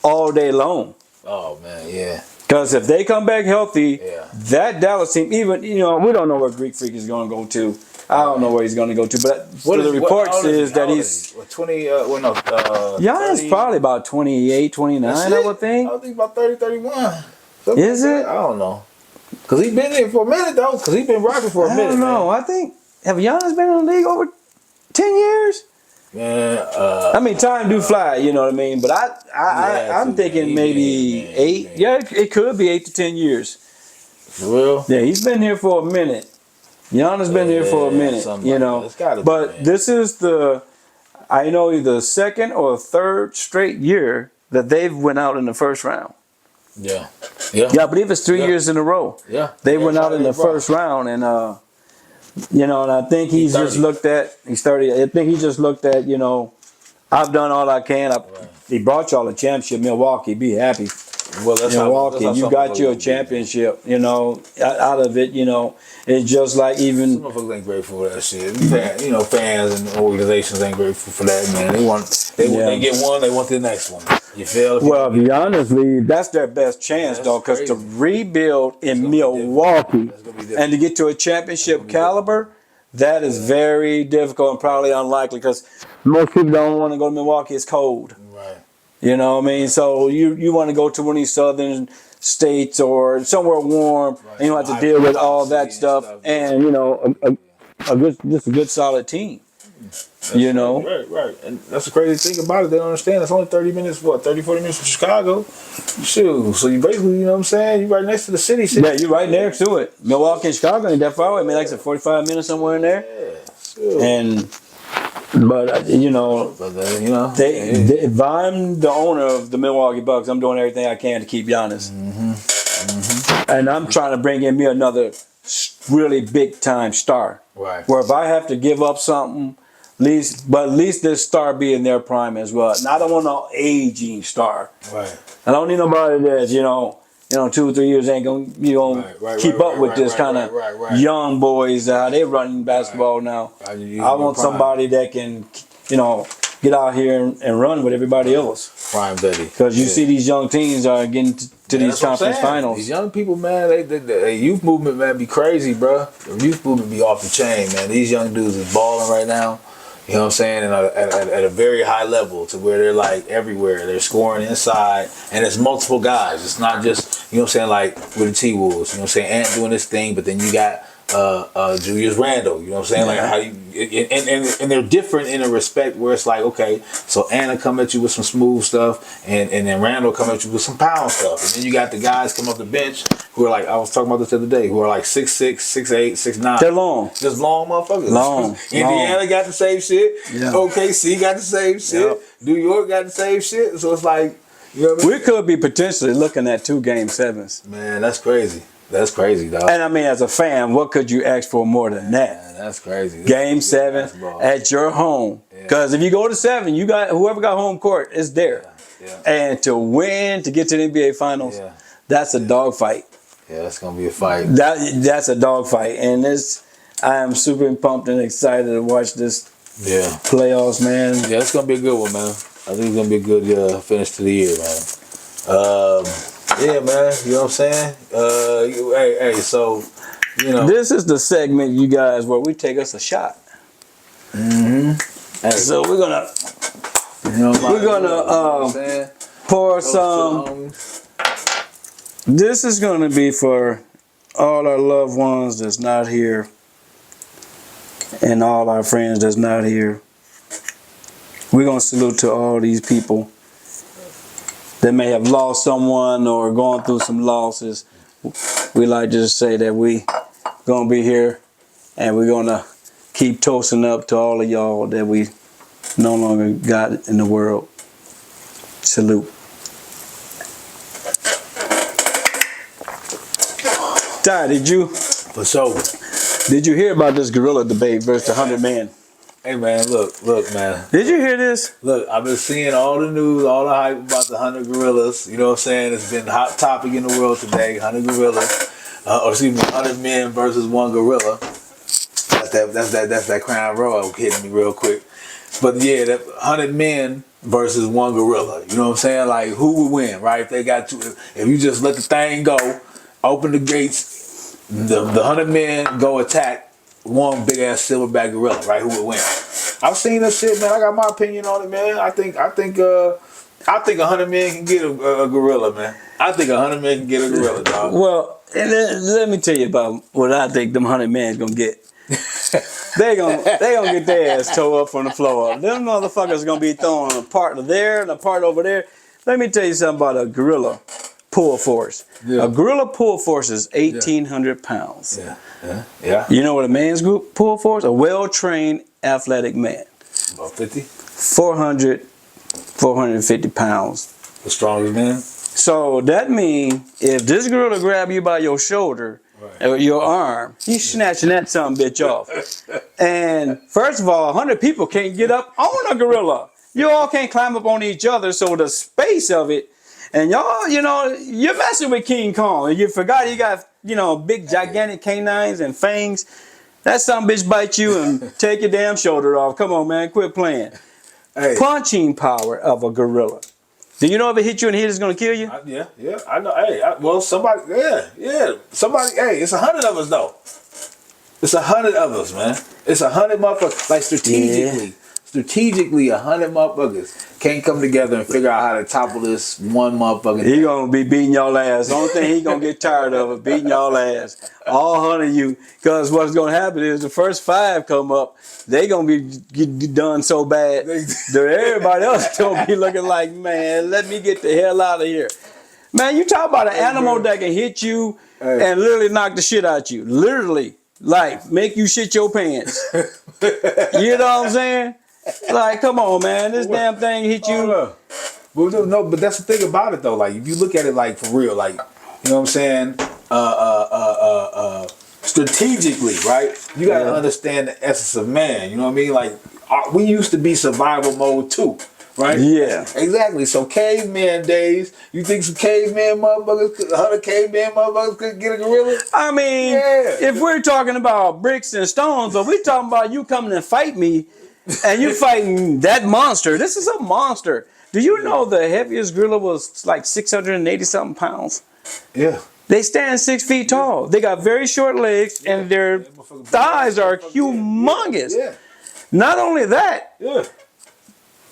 all day long. Oh man, yeah. Because if they come back healthy, that Dallas team, even we don't know where Greek Freak is going to go to. I don't know where he's going to go to, but the reports is that he's 20. Giannis probably about 28, 29. I would think. I think about 30, 31. Is it? I don't know. Because he's been there for a minute though. Because he's been rocking for a minute. I don't know. Man. I think have Giannis been in the league over 10 years? Man, time do fly, you know what I mean. But I'm thinking maybe 8. Yeah, it could be 8 to 10 years. For real? Yeah, he's been here for a minute. Giannis been here for a minute, you know. But this is the second or third straight year that they've went out in the first round. Yeah. I believe it's 3 years in a row. Yeah. They went out in the first round, and and I think he's just looked at. He's 30. I think he just looked at. I've done all I can. He brought y'all a championship, Milwaukee. Be happy. Well, that's Milwaukee, you got your championship. Out of it. It's just like even. Some motherfuckers ain't grateful for that shit. Fans and organizations ain't grateful for that, man. They get one, they want the next one. You feel? Well, to be honestly, that's their best chance, though, because to rebuild in Milwaukee and to get to a championship caliber, that is very difficult and probably unlikely because most people don't want to go to Milwaukee. It's cold. Right. You know what I mean? So you want to go to one of these southern states or somewhere warm, and you don't have to deal with all that stuff. And a good solid team. Right. And that's the crazy thing about it. They don't understand. It's only 30 minutes, 30, 40 minutes from Chicago. Shoot. So you basically, you know what I'm saying? You're right next to the city. Yeah, you're right next to it. Milwaukee and Chicago ain't that far away. I mean, like 45 minutes somewhere in there. Yeah, sure. But if I'm the owner of the Milwaukee Bucks, I'm doing everything I can to keep Giannis. And I'm trying to bring in me another really big time star. Right. Where if I have to give up something, at least this star be in their prime as well. And I don't want no aging star. Right. I don't need nobody that's 2 or 3 years ain't gonna keep up with this kind of young boys. They running basketball now. I want somebody that can get out here and run with everybody else. Prime daddy. Because you see these young teens are getting to these conference finals. These young people, man, they youth movement, man, be crazy, bro. The youth movement be off the chain, man. These young dudes is balling right now. You know what I'm saying? And at a very high level to where they're like everywhere. They're scoring inside, and it's multiple guys. It's not just, you know what I'm saying, like with the T-Wolves. You know what I'm saying? Ant doing this thing, but then you got Julius Randle. You know what I'm saying? Like how you and they're different in a respect where it's like, okay, so Anna come at you with some smooth stuff, and then Randall come at you with some pound stuff, and then you got the guys come off the bench who are like, I was talking about this the other day, who are like 6'6", 6'8", 6'9". They're long. Just long motherfuckers. Long. Indiana got the same shit. Yeah. OKC got the same shit. Yep. New York got the same shit. So it's like, you know what I mean? We could be potentially looking at 2 Game 7s. Man, that's crazy. That's crazy, dog. And I mean, as a fan, what could you ask for more than that? Man, that's crazy. Game 7 at your home. Because if you go to 7, you got whoever got home court is there. Yeah. And to win, to get to the NBA Finals, that's a dogfight. Yeah, that's gonna be a fight. That's a dogfight, and I am super pumped and excited to watch this playoffs, man. Yeah, it's gonna be a good one, man. I think it's gonna be a good finish to the year, man. Yeah, man. You know what I'm saying? Hey, so you know, this is the segment, you guys, where we take us a shot. Hey, so we're gonna pour some. This is gonna be for all our loved ones that's not here, and all our friends that's not here. We're gonna salute to all these people that may have lost someone or gone through some losses. We like to just say that we gonna be here, and we're gonna keep toasting up to all of y'all that we no longer got in the world. Salute. Ty, did you hear about this gorilla debate versus the 100 man? Hey man, look, man. Did you hear this? Look, I've been seeing all the news, all the hype about the 100 gorillas. You know what I'm saying? It's been a hot topic in the world today. 100 gorillas, 100 men versus 1 gorilla. That's that Crown Royal hitting me real quick. But yeah, that 100 men versus 1 gorilla. You know what I'm saying? Like, who would win, right? If they got if you just let the thing go, open the gates, the 100 men go attack 1 big ass silverback gorilla, right? Who would win? I've seen this shit, man. I got my opinion on it, man. I think 100 men can get a gorilla, man. I think 100 men can get a gorilla, dog. Well, and let me tell you about what I think them 100 men gonna get. they gonna get their ass tore up from the floor up. Them motherfuckers gonna be throwing a part of there and a part over there. Let me tell you something about a gorilla pull force. Yeah. A gorilla pull force is 1,800 pounds. Yeah. You know what a man's group pull force? A well-trained athletic man. About 50? 400, 450 pounds. The strongest man? So that means if this gorilla grab you by your shoulder, or your arm, he's snatching that son bitch off. And first of all, 100 people can't get up on a gorilla. You all can't climb up on each other, so the space of it, and y'all, you know, you're messing with King Kong. You forgot he got, you know, big gigantic canines and fangs. That son bitch bite you and take your damn shoulder off. Come on, man, quit playing. Hey. Punching power of a gorilla. Do you know if it hit you in the head, it's gonna kill you? Yeah, I know. Hey, somebody, somebody. Hey, it's 100 of us though. It's 100 of us, man. It's 100 motherfuckers. Like strategically, 100 motherfuckers can't come together and figure out how to topple this one motherfucker. He gonna be beating y'all ass. The only thing he gonna get tired of is beating y'all ass. All 100 of you. Because what's gonna happen is the first 5 come up, they gonna be done so bad that everybody else gonna be looking like, man, let me get the hell out of here. Man, you talk about an animal that can hit you and literally knock the shit out you. Literally. Like, make you shit your pants. You know what I'm saying? Like, come on, man. This damn thing hit you. No, but that's the thing about it, though. Like, if you look at it, like, for real, like, you know what I'm saying? Strategically, right? You got to understand the essence of man. You know what I mean? Like, we used to be survival mode, too. Right? Yeah. Exactly. So caveman days, you think some caveman motherfuckers, 100 caveman motherfuckers could get a gorilla? I mean, if we're talking about bricks and stones, but we're talking about you coming and fight me, and you fighting that monster. This is a monster. Do you know the heaviest gorilla was like 680 something pounds? Yeah. They stand 6 feet tall. They got very short legs, and their thighs are humongous. Yeah. Not only that,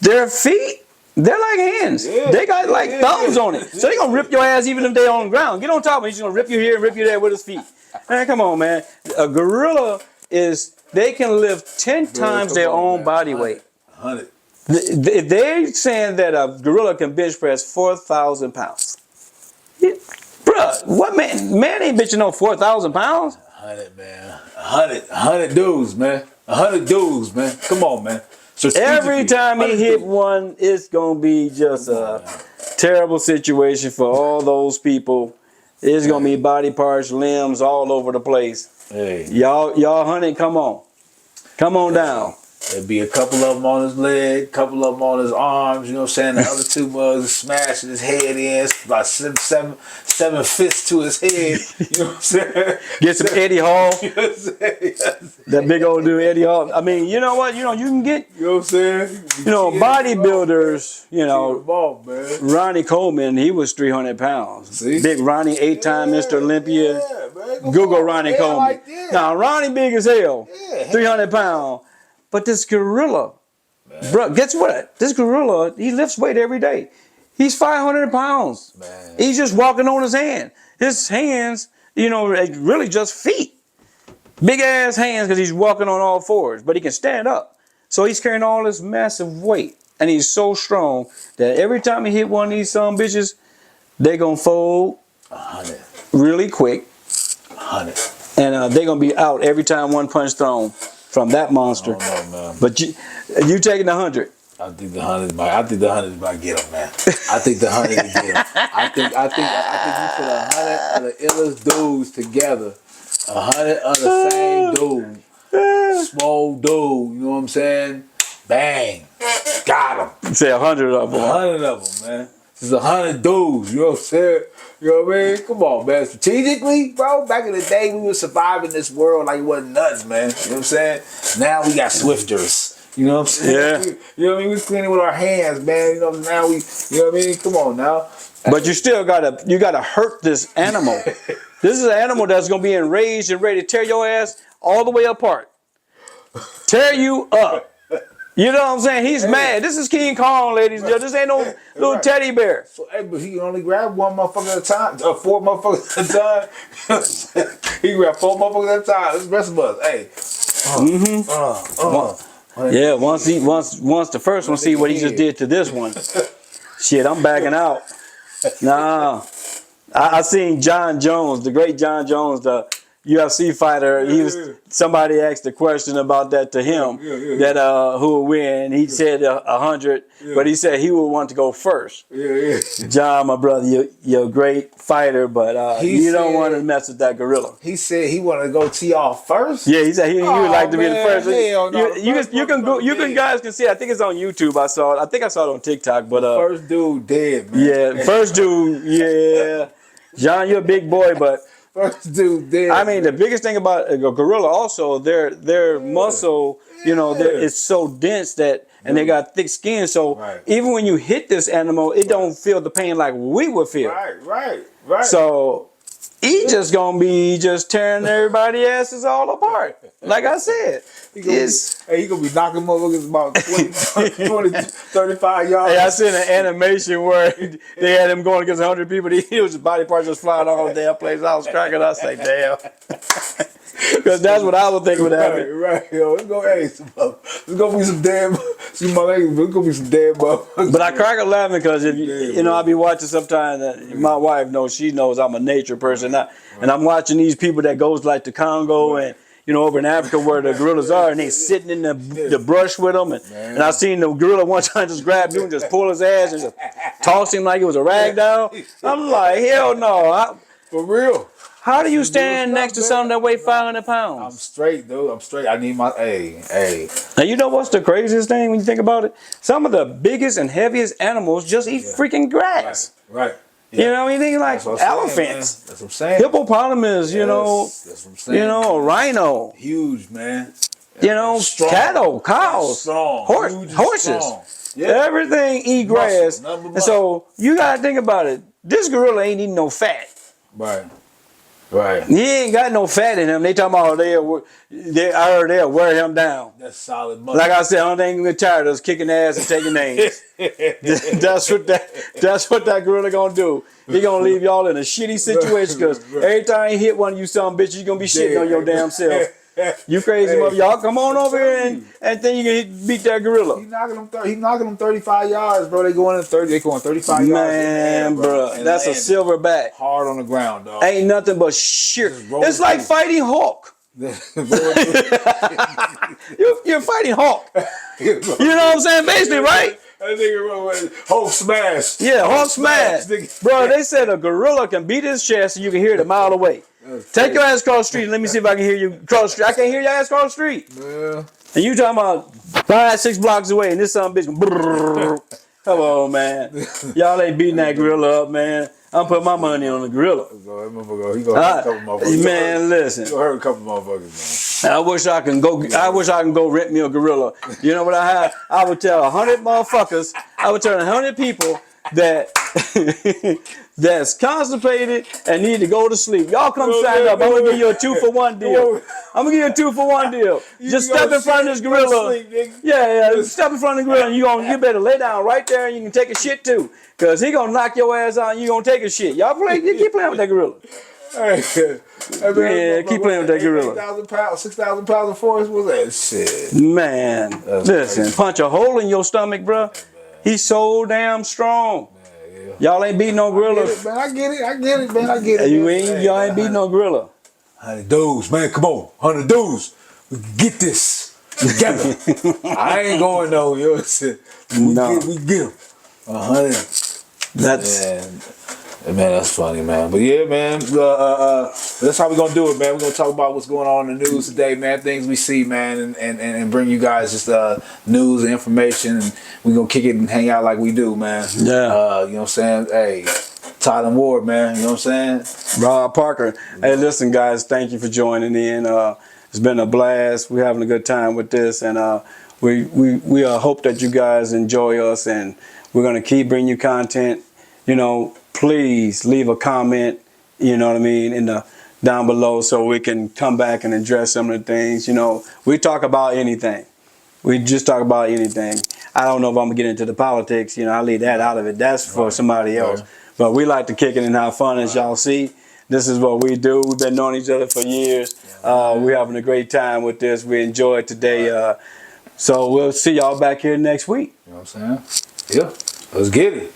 their feet, they're like hands. They got like thumbs on it. So they're going to rip your ass even if they're on the ground. Get on top of it. He's going to rip you here and rip you there with his feet. Man, come on, man. A gorilla they can lift 10 times their own body weight. 100. They're saying that a gorilla can bench press 4,000 pounds. Bruh, what man? Man ain't bitching on 4,000 pounds. 100, man. 100 dudes, man. 100 dudes, man. Come on, man. Every time he hit one, it's gonna be just a terrible situation for all those people. It's gonna be body parts, limbs all over the place. Hey, y'all, honey, come on down. There'd be a couple of them on his leg, a couple of them on his arms. You know what I'm saying? The other two mugs smashing his head in, like seven fists to his head. You know what I'm saying? Get some Eddie Hall. You know what I'm saying? That big old dude Eddie Hall. I mean, you know what? You can get. You know what I'm saying? Bodybuilders. Ball, man. Ronnie Coleman, he was 300 pounds. See? Big Ronnie, 8-time Mr. Olympia. Google Ronnie Coleman. Like now Ronnie big as hell, 300 pounds. But this gorilla, bro, guess what? This gorilla, he lifts weight every day. He's 500 pounds. Man. He's just walking on his hand. His hands, really just feet. Big ass hands because he's walking on all fours, but he can stand up. So he's carrying all this massive weight. And he's so strong that every time he hit one of these some bitches, they're going to fold 100 really quick. 100. And they're going to be out every time one punch thrown from that monster. I don't know, man. But you taking the 100. I think the 100 might get him, man. I think the 100 will get him. I think you put 100 of the illest dudes together. 100 of the same dude. Small dude, you know what I'm saying? Bang. Got him. Say 100 of them. 100 of them, man. This is 100 dudes, you know what I'm saying? You know what I mean? Come on, man. Strategically, bro, back in the day, we were surviving this world like it wasn't nuts, man. You know what I'm saying? Now we got swifters. You know what I'm saying? Yeah. You know what I mean? We cleaning with our hands, man. You know, now you know what I mean? Come on now. But you still gotta hurt this animal. This is an animal that's gonna be enraged and ready to tear your ass all the way apart. Tear you up. You know what I'm saying? He's mad. This is King Kong, ladies and gentlemen. This ain't no little teddy bear. So, hey, but he can only grab one motherfucker at a time, or 4 motherfuckers at a time. He can grab 4 motherfuckers at a time. This the rest of us. Hey. Yeah, once the first one see what he just did to this one. Shit, I'm backing out. Nah. I seen John Jones, the great John Jones, the UFC fighter. Somebody asked a question about that to him, that who would win. He said 100, but he said he would want to go first. John, my brother, you're a great fighter, but you don't want to mess with that gorilla. He said he wanted to go to y'all first. Yeah, he said he would like to be the first. Hell no, you guys can see it. I think it's on YouTube. I saw it. I think I saw it on TikTok. But first dude dead, man. Yeah, first dude. Yeah, John, you're a big boy, but. First dude dead. I mean, the biggest thing about a gorilla also, their muscle, it's so dense that, and they got thick skin. So even when you hit this animal, it don't feel the pain like we would feel. Right. So he just gonna be just tearing everybody's asses all apart. Like I said, he gonna be knocking motherfuckers about 20, 35 yards. Hey, I seen an animation where they had him going against 100 people. He was his body parts just flying all over the damn place. I was cracking. I say, damn. Because that's what I would think would happen. Right, yo. It's gonna be some damn. See my legs, but it's gonna be some damn motherfuckers. But I crack up laughing because if I be watching sometimes. My wife knows. She knows I'm a nature person, and I'm watching these people that goes like to Congo and over in Africa where the gorillas are, and they sitting in the brush with them, and I seen the gorilla one time just grab dude and just pull his ass and just toss him like it was a rag doll. I'm like, hell no. For real. How do you stand next to something that weigh 500 pounds? I'm straight, dude. I'm straight. I need my hey. Now you know what's the craziest thing when you think about it? Some of the biggest and heaviest animals just eat freaking grass. Right. Yeah. You think like elephants. That's what I'm saying. Hippopotamus, That's what I'm saying. A rhino. Huge, man. Cattle, cows, horses. Strong. Yeah. Everything eat grass. And so you gotta think about it. This gorilla ain't eating no fat. Right. Right. He ain't got no fat in him. They talking about I heard they'll wear him down. That's solid money. Like I said, I don't think he's tired of us kicking ass and taking names. That's what that gorilla gonna do. He gonna leave y'all in a shitty situation because every time he hit one of you some bitches, you gonna be shitting on your damn self. You crazy mother, y'all come on over here and then you can beat that gorilla. He knocking them 35 yards, bro. They going 35 yards. Man, bro, that's a silverback. Hard on the ground, dog. Ain't nothing but shit. It's like fighting Hulk. You're fighting Hulk. You know what I'm saying? Basically, right? That nigga Hulk smash. Yeah, Hulk smash. Bro, they said a gorilla can beat his chest and you can hear it a mile away. Take your ass across the street and let me see if I can hear you cross the street. I can't hear your ass cross the street. Yeah. And you talking about 5-6 blocks away and this son of a bitch. Come on, man. Y'all ain't beating that gorilla up, man. I'm putting my money on the gorilla. He gonna hurt a couple motherfuckers. Man, listen. He gonna hurt a couple motherfuckers, man. I wish I can go rent me a gorilla. You know what I have? I would tell 100 motherfuckers, I would tell 100 people that that's constipated and need to go to sleep. Y'all come sign up. I'm gonna give you a 2-for-1 deal. I'm gonna give you a 2-for-1 deal. Just step in front of this gorilla. Yeah. Step in front of the gorilla and you better lay down right there and you can take a shit too. Cause he gonna knock your ass out and you gonna take a shit. You keep playing with that gorilla. Hey, yeah, keep playing with that gorilla. 6,000 pounds of force was that shit. Man, listen, punch a hole in your stomach, bro. He's so damn strong. Yeah. Y'all ain't beating no gorilla. I get it, man. Y'all ain't beating no gorilla. 100 dudes, man. Come on, 100 dudes. We can get this together. I ain't going though. You know what I'm saying? We get him. 100. Man, that's funny, man. But yeah, man, that's how we gonna do it, man. We're gonna talk about what's going on in the news today, man. Things we see, man, and bring you guys just news and information, and we gonna kick it and hang out like we do, man. Yeah. You know what I'm saying? Hey, Tylan Ward, man. You know what I'm saying? Rob Parker. Hey, listen, guys. Thank you for joining in. It's been a blast. We're having a good time with this, and we hope that you guys enjoy us, and we're gonna keep bringing you content. You know, please leave a comment, you know what I mean, down below so we can come back and address some of the things. You know, we talk about anything. We just talk about anything. I don't know if I'm going to get into the politics. You know, I leave that out of it. That's for somebody else. Right. But we like to kick it and have fun, as y'all see. This is what we do. We've been knowing each other for years. We're having a great time with this. We enjoy it today. So we'll see y'all back here next week. You know what I'm saying? Yeah. Let's get it.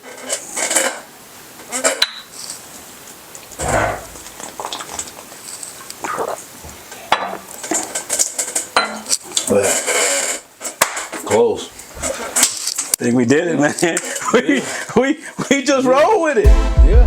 Close. I think we did it, man. We just roll with it. Yeah.